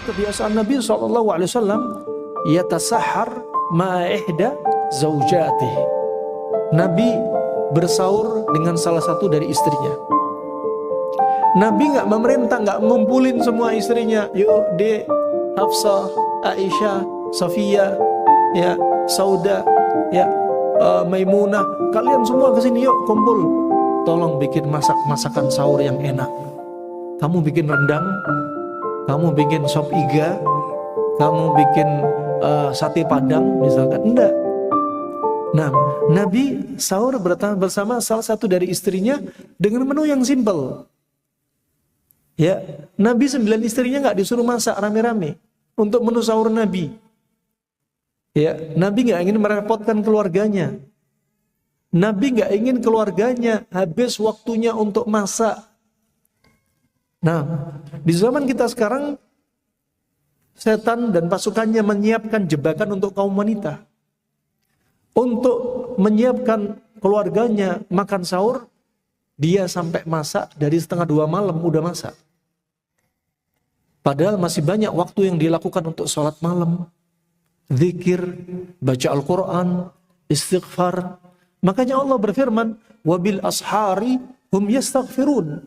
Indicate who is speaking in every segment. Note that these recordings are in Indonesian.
Speaker 1: kebiasaan Nabi SAW yatasahhar ma'a ihda zaujatih. Nabi bersaur dengan salah satu dari istrinya. Nabi nggak memerintah, nggak ngumpulin semua istrinya. Yuk, Dek, Hafsah, Aisyah, Safiyah, ya, Sauda, ya, Maimunah, kalian semua kesini yuk kumpul. Tolong bikin masakan sahur yang enak. Kamu bikin rendang, kamu bikin sop iga, kamu bikin sate padang misalkan. Enggak. Nah, Nabi sahur bersama salah satu dari istrinya dengan menu yang simpel. Ya, Nabi 9 istrinya nggak disuruh masak rame-rame untuk menu sahur Nabi. Ya, Nabi nggak ingin merepotkan keluarganya. Nabi nggak ingin keluarganya habis waktunya untuk masak. Nah, di zaman kita sekarang, setan dan pasukannya menyiapkan jebakan untuk kaum wanita. Untuk menyiapkan keluarganya makan sahur, dia sampai masak dari 1:30 malam udah masak. Padahal masih banyak waktu yang dilakukan untuk sholat malam, zikir, baca Al-Quran, istighfar. Makanya Allah berfirman, wabil ashari hum yastaghfirun.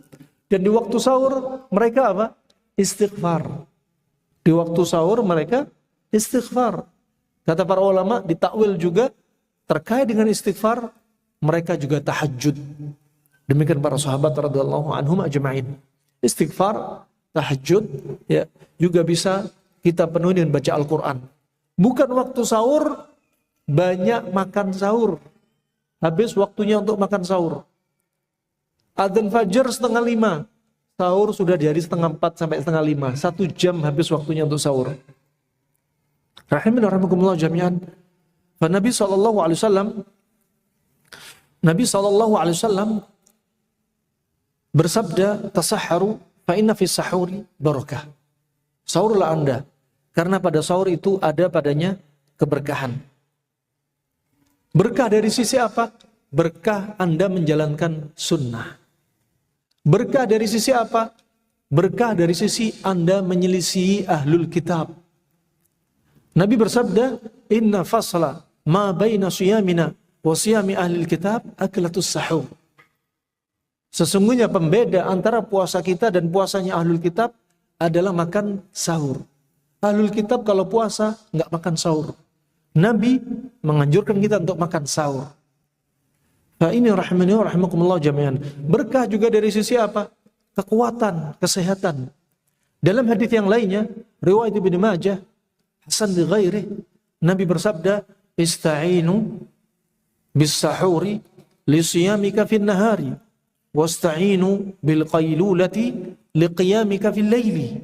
Speaker 1: Dan di waktu sahur mereka apa? Istighfar. Di waktu sahur mereka istighfar. Kata para ulama, ditakwil juga terkait dengan istighfar, mereka juga tahajud. Demikian para sahabat radhiyallahu anhum ajma'in. Istighfar, tahajud, ya, juga bisa kita penuhi dengan baca Al-Quran. Bukan waktu sahur, banyak makan sahur. Habis waktunya untuk makan sahur. Adzan fajar 4:30, sahur sudah di hari 4:30 sampai 4:30. 1 jam habis waktunya untuk sahur. Rahimakumullah jami'an. Nabi SAW bersabda, tasahharu fa inna fi sahuri barakah. Sahurlah Anda, karena pada sahur itu ada padanya keberkahan. Berkah dari sisi apa? Berkah Anda menjalankan sunnah. Berkah dari sisi apa? Berkah dari sisi Anda menyelisihi ahlul kitab. Nabi bersabda, inna fasla ma baina siyamina wa siyami ahlil kitab aklatus sahur. Sesungguhnya pembeda antara puasa kita dan puasanya ahlul kitab adalah makan sahur. Ahlul kitab kalau puasa nggak makan sahur. Nabi menganjurkan kita untuk makan sahur. Nah, ini rahimani wa rahimakumullah jami'an. Berkah juga dari sisi apa? Kekuatan, kesehatan. Dalam hadis yang lainnya, riwayat Ibnu Majah, Hasan li ghairi, Nabi bersabda, ista'inu bis sahuri li siyamika fin nahari wasta'inu bil qailulati li qiyamika fil laili.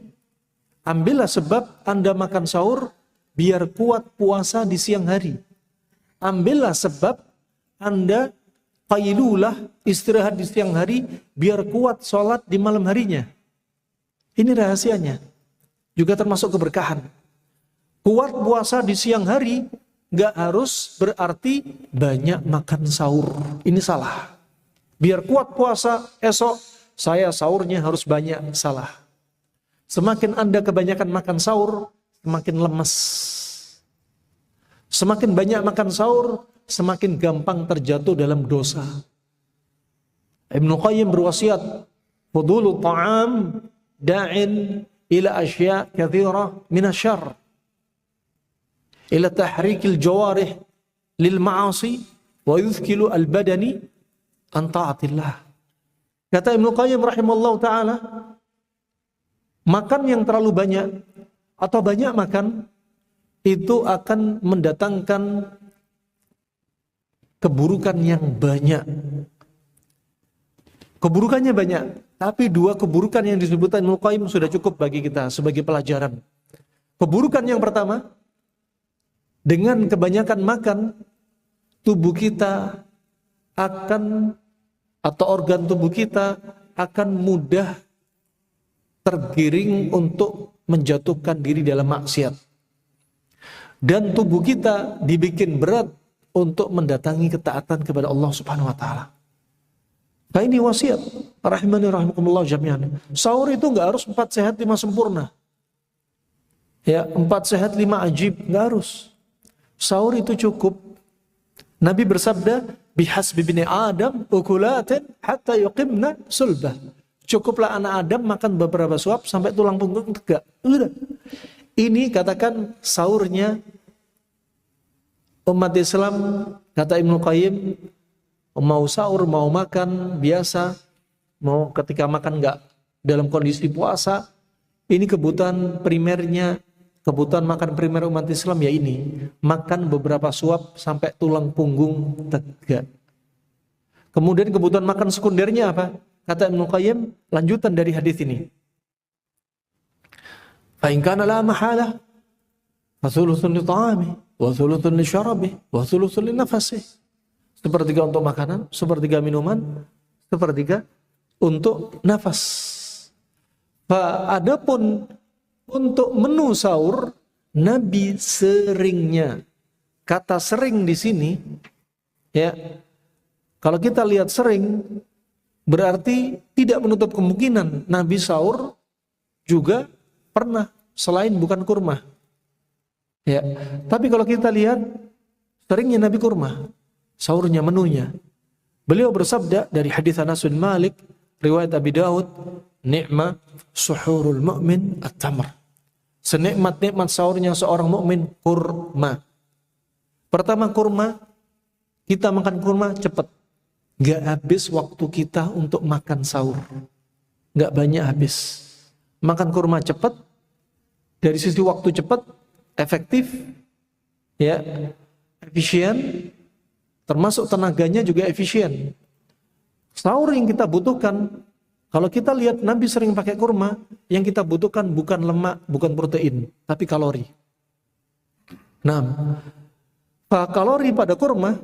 Speaker 1: Ambillah sebab Anda makan sahur biar kuat puasa di siang hari. Ambillah sebab Anda qailulah, istirahat di siang hari biar kuat sholat di malam harinya. Ini rahasianya. Juga termasuk keberkahan. Kuat puasa di siang hari gak harus berarti banyak makan sahur. Ini salah. Biar kuat puasa esok, saya sahurnya harus banyak. Salah. Semakin Anda kebanyakan makan sahur, semakin lemes. Semakin banyak makan sahur, semakin gampang terjatuh dalam dosa. Ibnu Qayyim berwasiat, fudulu ta'am da'in ila asya' kathira minasyarr. Ila tahrikil jawarih lil ma'asi wa yuzkilu al-badani an ta'atillah. Kata Ibnu Qayyim rahimallahu ta'ala, makan yang terlalu banyak atau banyak makan itu akan mendatangkan keburukan yang banyak. Keburukannya banyak, tapi 2 keburukan yang disebutkan Ibnu Qayyim sudah cukup bagi kita sebagai pelajaran. Keburukan yang pertama, dengan kebanyakan makan, tubuh kita akan, atau organ tubuh kita akan mudah tergiring untuk menjatuhkan diri dalam maksiat. Dan tubuh kita dibikin berat untuk mendatangi ketaatan kepada Allah Subhanahu wa taala. Nah, ini wasiat rahimani rahimakumullah jami'an. Sahur itu enggak harus 4 sehat 5 sempurna. Ya, 4 sehat 5 ajib, nggak harus. Sahur itu cukup. Nabi bersabda, bihasbi bini Adam ukulatin hatta yuqimna sulbah. Cukuplah anak Adam makan beberapa suap sampai tulang punggung tegak. Udah. Ini katakan sahurnya umat Islam, kata Ibnu Qayyim, mau sahur, mau makan biasa, mau ketika makan nggak dalam kondisi puasa, ini kebutuhan primernya, kebutuhan makan primer umat Islam ya ini, makan beberapa suap sampai tulang punggung tegak. Kemudian kebutuhan makan sekundernya apa? Kata Ibnu Qayyim, lanjutan dari hadis ini. Fa in kana la mahala fa thuluthun li ta'ami wa thuluthun li syarabi wa thuluthun li nafasi. Sepertiga untuk makanan, sepertiga minuman, sepertiga untuk nafas. Adapun untuk menu sahur, Nabi seringnya, kata sering di sini, ya, kalau kita lihat sering, berarti tidak menutup kemungkinan Nabi sahur juga pernah selain bukan kurma. Ya, tapi kalau kita lihat seringnya Nabi kurma, sahurnya menunya. Beliau bersabda dari hadis Anas bin Malik, riwayat Abi Daud, "Ni'ma suhurul mu'min at-tamr." Senikmat-nikmat sahurnya seorang mukmin kurma. Pertama kurma, kita makan kurma cepat. Gak habis waktu kita untuk makan sahur. Gak banyak habis. Makan kurma cepat, dari sisi waktu cepat, efektif, ya, efisien, termasuk tenaganya juga efisien. Sahur yang kita butuhkan, kalau kita lihat Nabi sering pakai kurma, yang kita butuhkan bukan lemak, bukan protein, tapi kalori. Nah, kalori pada kurma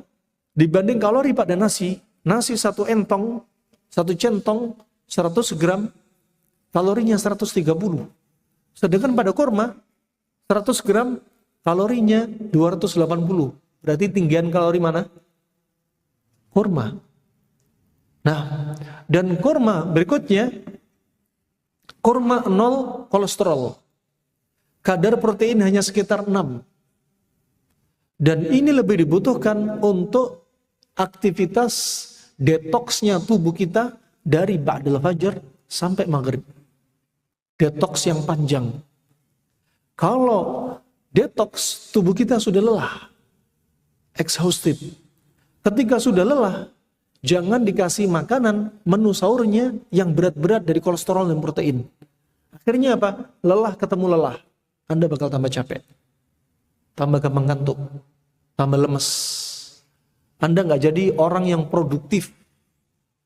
Speaker 1: dibanding kalori pada nasi, nasi satu entong, satu centong, 100 gram, kalorinya 130. Sedangkan pada kurma, 100 gram, kalorinya 280. Berarti tinggian kalori mana? Kurma. Nah, dan kurma berikutnya, kurma 0 kolesterol. Kadar protein hanya sekitar 6. Dan ini lebih dibutuhkan untuk aktivitas detoksnya tubuh kita dari ba'dal fajar sampai maghrib. Detoks yang panjang. Kalau detoks tubuh kita sudah lelah, exhausted. Ketika sudah lelah, jangan dikasih makanan menu sahurnya yang berat-berat dari kolesterol dan protein. Akhirnya apa? Lelah ketemu lelah. Anda bakal tambah capek, tambah gampang ngantuk, tambah lemes. Anda nggak jadi orang yang produktif.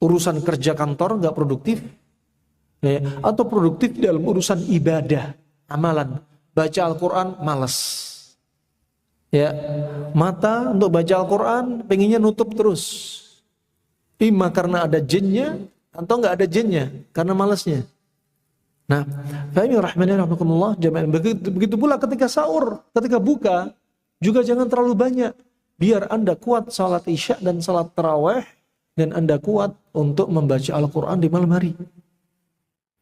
Speaker 1: Urusan kerja kantor nggak produktif, ya, atau produktif dalam urusan ibadah, amalan, baca Al-Quran malas. Ya, mata untuk baca Al-Quran pengennya nutup terus. Ima karena ada jinnya atau nggak ada jinnya karena malasnya. Nah, begitu pula ketika sahur, ketika buka juga jangan terlalu banyak. Biar Anda kuat salat isya dan salat tarawih, dan Anda kuat untuk membaca Al-Quran di malam hari.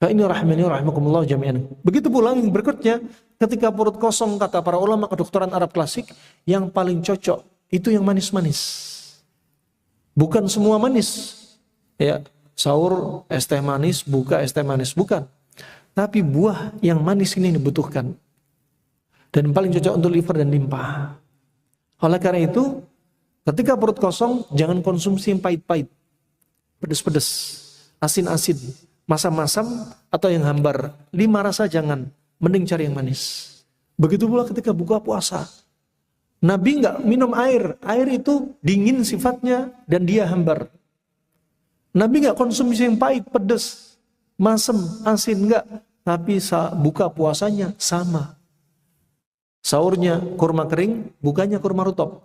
Speaker 1: Ini rahmani rahimakumullah jami'an. Begitu pula yang berikutnya, ketika perut kosong, kata para ulama kedokteran Arab klasik, yang paling cocok itu yang manis-manis. Bukan semua manis. Ya, sahur es teh manis, buka es teh manis, bukan. Tapi buah yang manis ini dibutuhkan. Dan paling cocok untuk liver dan limpa. Oleh karena itu, ketika perut kosong, jangan konsumsi yang pahit-pahit, pedes-pedes, asin-asin, masam-masam, atau yang hambar. 5 rasa jangan, mending cari yang manis. Begitu pula ketika buka puasa. Nabi nggak minum air, air itu dingin sifatnya dan dia hambar. Nabi nggak konsumsi yang pahit, pedes, masam, asin, nggak. Tapi buka puasanya sama. Sahurnya kurma kering, bukanya kurma rutop.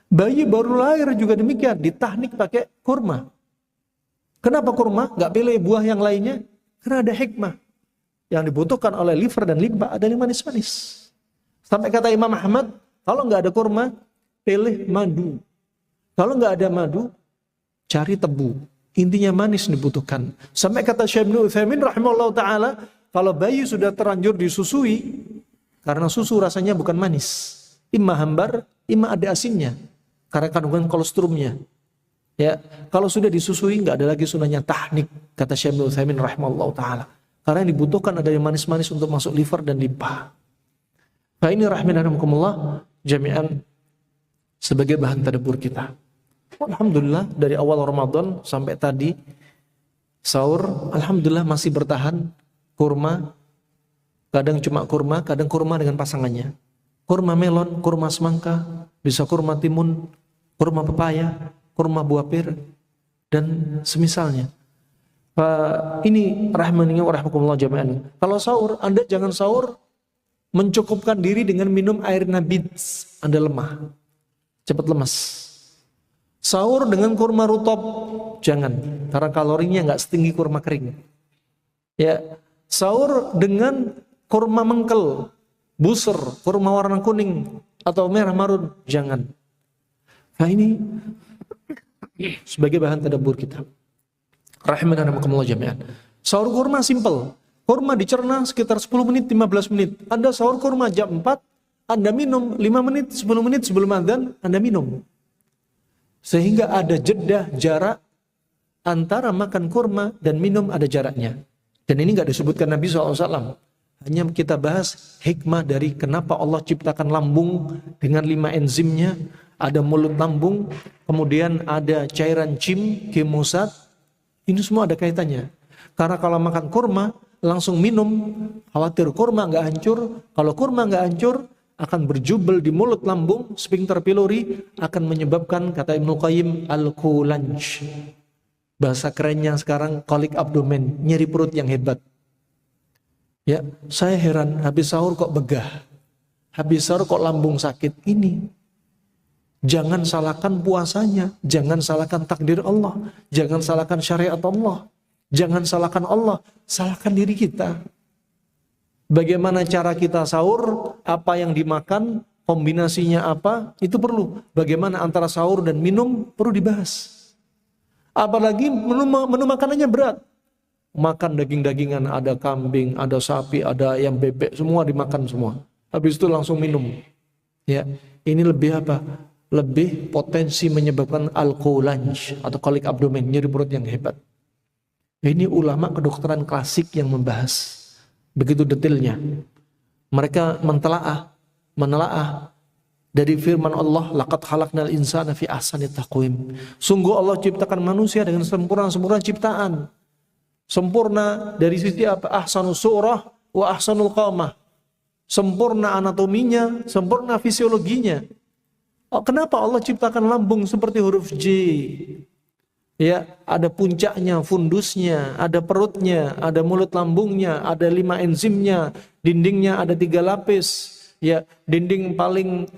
Speaker 1: Bayi baru lahir juga demikian, ditahnik pakai kurma. Kenapa kurma? Gak pilih buah yang lainnya? Karena ada hikmah. Yang dibutuhkan oleh liver dan limpa ada yang manis-manis. Sampai kata Imam Ahmad, kalau gak ada kurma, pilih madu. Kalau gak ada madu, cari tebu. Intinya manis dibutuhkan. Sampai kata Syekh Ibnu Utsaimin rahimahullah ta'ala, kalau bayi sudah terlanjur disusui, Karena susu rasanya bukan manis. Imma hambar, imma ada asinnya. Karena kandungan kolesterolnya. Ya, kalau sudah disusui nggak ada lagi sunahnya tahnik, kata Syekh Ibnu Utsaimin rahimahullah taala. Karena yang dibutuhkan ada yang manis-manis untuk masuk liver dan limpa. Nah ini rahimahumullah jami'an sebagai bahan tadabbur kita. Alhamdulillah dari awal Ramadan sampai tadi sahur, alhamdulillah masih bertahan kurma. Kadang cuma kurma, kadang kurma dengan pasangannya. Kurma melon, kurma semangka, bisa kurma timun, kurma pepaya, kurma buah pir, dan semisalnya. Ini rahimani wa rahmakumullah jami'an. Kalau sahur, Anda jangan sahur mencukupkan diri dengan minum air nabits. Anda lemah, cepat lemas. Sahur dengan kurma rutop, jangan, karena kalorinya nggak setinggi kurma kering. Ya, sahur dengan kurma mengkel, buser, kurma warna kuning atau merah marun, jangan. Nah ini sebagai bahan tadabbur kita. Rahimana rahimakumullah jami'an. Sahur kurma simple. Kurma dicerna sekitar 10 menit, 15 menit. Anda sahur kurma jam 4, Anda minum 5 menit, 10 menit sebelum adzan, Anda minum. Sehingga ada jeda jarak antara makan kurma dan minum, ada jaraknya. Dan ini nggak disebutkan Nabi SAW. Hanya kita bahas hikmah dari kenapa Allah ciptakan lambung dengan 5 enzimnya. Ada mulut lambung, kemudian ada cairan cim, kemusat. Ini semua ada kaitannya. Karena kalau makan kurma, langsung minum, khawatir kurma nggak hancur. Kalau kurma nggak hancur, akan berjubel di mulut lambung, sphincter pylori, akan menyebabkan, kata Ibnu Qayyim, al-kulanj. Bahasa kerennya sekarang, kolik abdomen, nyeri perut yang hebat. Ya, saya heran, habis sahur kok begah, habis sahur kok lambung sakit. Ini jangan salahkan puasanya, jangan salahkan takdir Allah, jangan salahkan syariat Allah, jangan salahkan Allah, salahkan diri kita. Bagaimana cara kita sahur, apa yang dimakan, kombinasinya apa, itu perlu. Bagaimana antara sahur dan minum perlu dibahas. Apalagi menu makanannya berat. Makan daging-dagingan, ada kambing, ada sapi, ada ayam bebek, semua dimakan semua. Habis itu langsung minum. Ya, ini lebih apa? Lebih potensi menyebabkan al-kulanj atau kolik abdomen, nyeri perut yang hebat. Ini ulama kedokteran klasik yang membahas begitu detailnya. Mereka menelaah dari firman Allah, laqad khalaqnal insana fi ahsani taqwim. Sungguh Allah ciptakan manusia dengan sempurna ciptaan. Sempurna dari sisi apa? Ahsanus surah wa ahsanul qamah. Sempurna anatominya, sempurna fisiologinya. Oh, kenapa Allah ciptakan lambung seperti huruf J? Ya, ada puncaknya, fundusnya, ada perutnya, ada mulut lambungnya, ada 5 enzimnya, dindingnya ada 3 lapis. Ya, dinding paling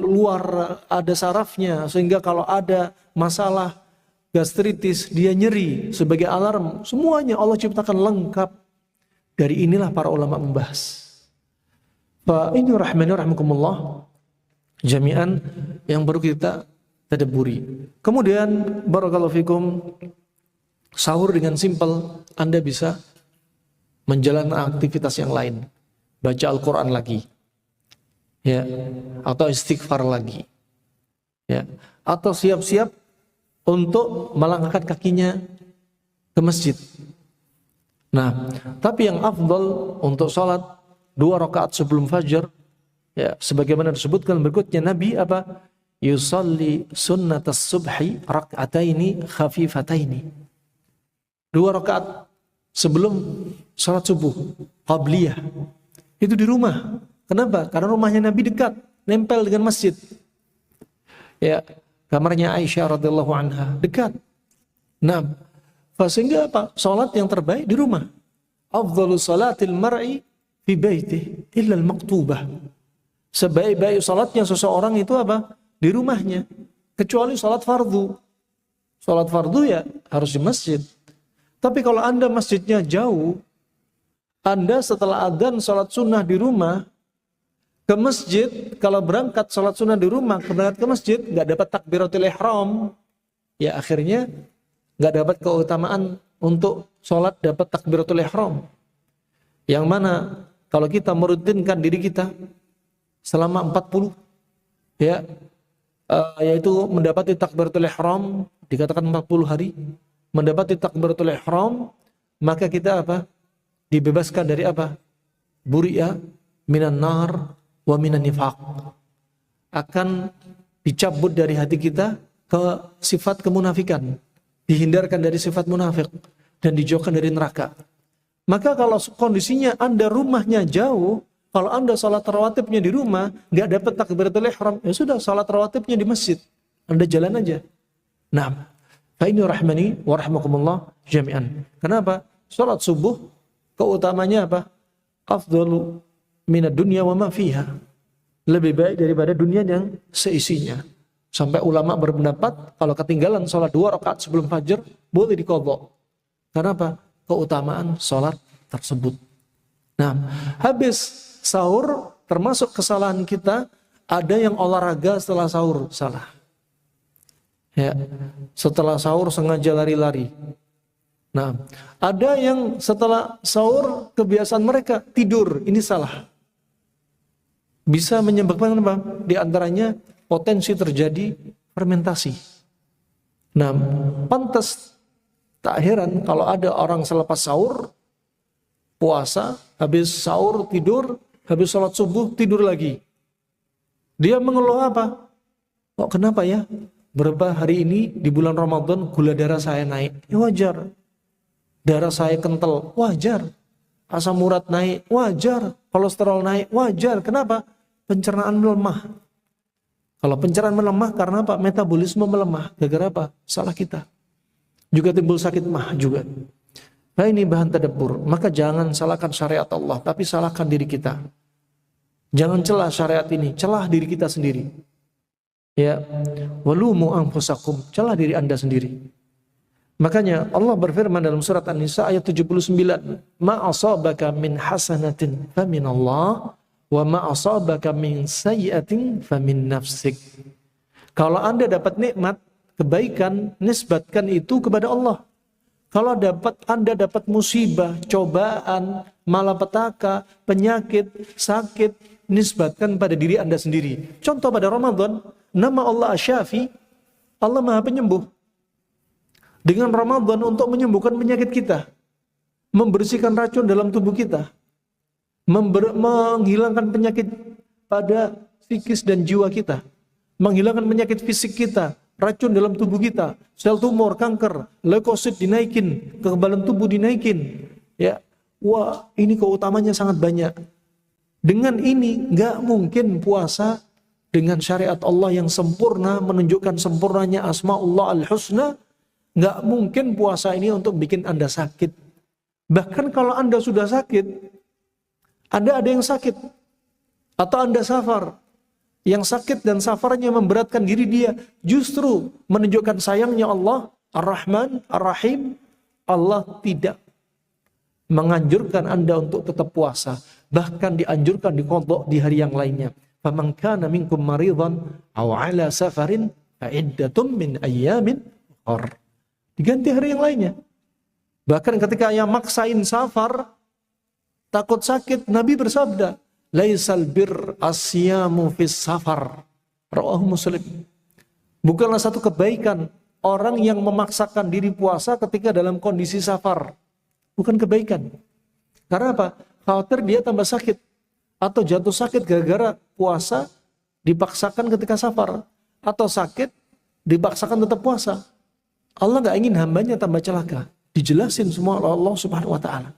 Speaker 1: luar ada sarafnya, sehingga kalau ada masalah gastritis, dia nyeri sebagai alarm. Semuanya Allah ciptakan lengkap. Dari inilah para ulama membahas. Ini rahmani rahimakumullah jami'an yang baru kita tadabburi. Kemudian barakallahu fikum, sahur dengan simpel Anda bisa menjalankan aktivitas yang lain. Baca Al-Quran lagi. Ya, atau istighfar lagi. Ya, atau siap-siap untuk melangkahkan kakinya ke masjid. Nah, tapi yang afdal untuk sholat 2 rakaat sebelum fajar, ya, sebagaimana disebutkan berikutnya Nabi apa? Yusalli sunnatas subhi rak'ataini khafifataini. 2 rakaat sebelum sholat subuh, qabliyah. Itu di rumah. Kenapa? Karena rumahnya Nabi dekat, nempel dengan masjid. Ya, kamarnya Aisyah radhiyallahu anha dekat. Nah, sehingga apa? Salat yang terbaik di rumah. Afdhalus salatil mar'i fi baitihi illa al-maktubah. Sebaik-baik salatnya seseorang itu apa? Di rumahnya. Kecuali salat fardu. Salat fardu ya harus di masjid. Tapi kalau Anda masjidnya jauh, Anda setelah adzan salat sunnah di rumah, ke masjid, kalau berangkat salat sunnah di rumah, berangkat ke masjid, nggak dapat takbiratul ihram, ya akhirnya nggak dapat keutamaan untuk salat dapat takbiratul ihram. Yang mana kalau kita merutinkan diri kita selama 40 ya, yaitu mendapati takbiratul ihram, dikatakan 40 hari mendapati takbiratul ihram, maka kita apa? Dibebaskan dari apa? Buri'a minan nar wa minan nifaq. Akan dicabut dari hati kita ke sifat kemunafikan, dihindarkan dari sifat munafik dan dijauhkan dari neraka. Maka kalau kondisinya Anda rumahnya jauh, kalau Anda salat rawatibnya di rumah, nggak dapat takbiratul ihram, ya sudah salat rawatibnya di masjid. Anda jalan aja. Nah, fa ini rahmani wa rahmakumullah jami'an. Kenapa? Salat subuh keutamanya apa? Afdalu minad dunya wa ma fiha. Lebih baik daripada dunia yang seisinya. Sampai ulama berpendapat kalau ketinggalan salat 2 rakaat sebelum fajar boleh diqadha. Karena apa? Keutamaan salat tersebut. Nah, habis sahur termasuk kesalahan kita, ada yang olahraga setelah sahur, salah. Ya, setelah sahur sengaja lari-lari. Nah, ada yang setelah sahur kebiasaan mereka tidur, ini salah. Bisa menyebabkan apa? Di antaranya potensi terjadi fermentasi. Nah, pantas tak heran kalau ada orang selepas sahur puasa, habis sahur tidur, habis sholat subuh tidur lagi. Dia mengeluh apa? Kok kenapa ya? Berapa hari ini di bulan Ramadan gula darah saya naik? Ya wajar. Darah saya kental, wajar. Asam urat naik, wajar. Kolesterol naik, wajar. Kenapa? Pencernaan melemah. Kalau pencernaan melemah karena apa? Metabolisme melemah. Gara-gara apa? Salah kita. Juga timbul sakit mah juga. Nah, ini bahan tadabbur. Maka jangan salahkan syariat Allah, tapi salahkan diri kita. Jangan celah syariat ini, celah diri kita sendiri. Ya, walumu anfusakum, celah diri Anda sendiri. Makanya Allah berfirman dalam surat An-Nisa ayat 79, ma asabaka min hasanatin faminallah wa ma asabaka min sayyi'atin famin nafsik. Kalau Anda dapat nikmat, kebaikan, nisbatkan itu kepada Allah. Kalau Anda dapat musibah, cobaan, malapetaka, penyakit, sakit, nisbatkan pada diri Anda sendiri. Contoh pada Ramadan, nama Allah Asy-Syafi, Allah Maha Penyembuh. Dengan Ramadan untuk menyembuhkan penyakit kita, membersihkan racun dalam tubuh kita, menghilangkan penyakit pada psikis dan jiwa kita, menghilangkan penyakit fisik kita, racun dalam tubuh kita, sel tumor, kanker, leukosit dinaikin, kekebalan tubuh dinaikin. Ya, wah, ini keutamanya sangat banyak. Dengan ini nggak mungkin puasa dengan syariat Allah yang sempurna, menunjukkan sempurnanya Asmaullah Al-Husna. Nggak mungkin puasa ini untuk bikin Anda sakit. Bahkan kalau Anda sudah sakit, Anda ada yang sakit, atau Anda safar, yang sakit dan safarnya memberatkan diri dia, justru menunjukkan sayangnya Allah, Ar-Rahman, Ar-Rahim. Allah tidak menganjurkan Anda untuk tetap puasa, bahkan dianjurkan diqadha di hari yang lainnya. Faman kana minkum maridan aw ala safarin fa iddatum min ayyamin ukhra. Diganti hari yang lainnya. Bahkan ketika yang maksain safar, takut sakit, Nabi bersabda, laisal bir asyamu fis safar. Rawahu Muslim. Bukanlah satu kebaikan orang yang memaksakan diri puasa ketika dalam kondisi safar. Bukan kebaikan. Karena apa? Khawatir dia tambah sakit. Atau jatuh sakit gara-gara puasa dipaksakan ketika safar. Atau sakit dipaksakan tetap puasa. Allah gak ingin hambanya tambah celaka. Dijelasin semua oleh Allah Subhanahu wa ta'ala.